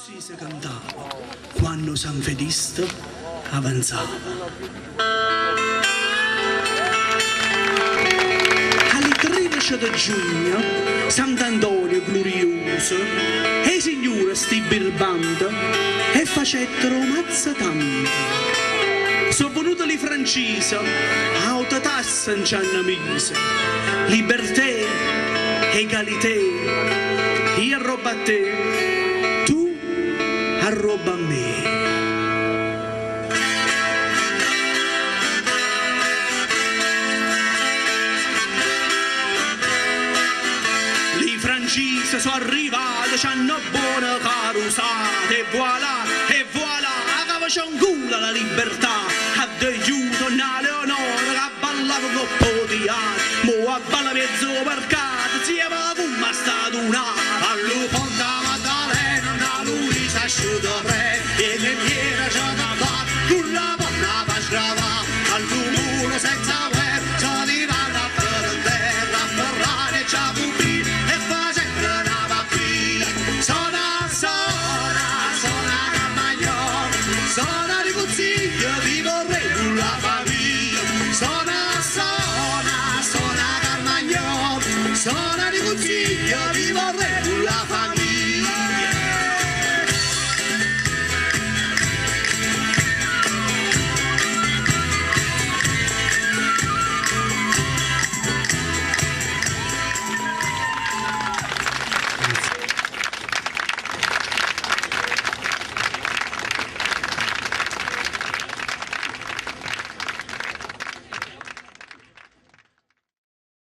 Così si cantava quando San Fedista avanzava. Alle 13 di giugno, Sant'Antonio glorioso e i signori sti birbando e facettero mazza tanto. Sono venuti i francesi, autotassa non ci hanno mise, libertà, egalità, io arroba a te, tu arroba a me. I francesi sono arrivati, c'hanno buona carusata e voilà, c'è un culo la libertà, a degiuto una Leonora che ballava con podiare, mo a balla mezzo mercato, insieme a fumma stato una, allo ponte Maddalena, una Luisa asciuto re, e le piere c'è da fare, con la panna per stravare, al muro senza web, c'è di vada per terra, a ferrare e c'è pubblico, e fa sempre una bambina, sono di consiglio, vi vorrei con la famiglia. Sona Carmagnolo, sono di consiglio, vi vorrei con la famiglia.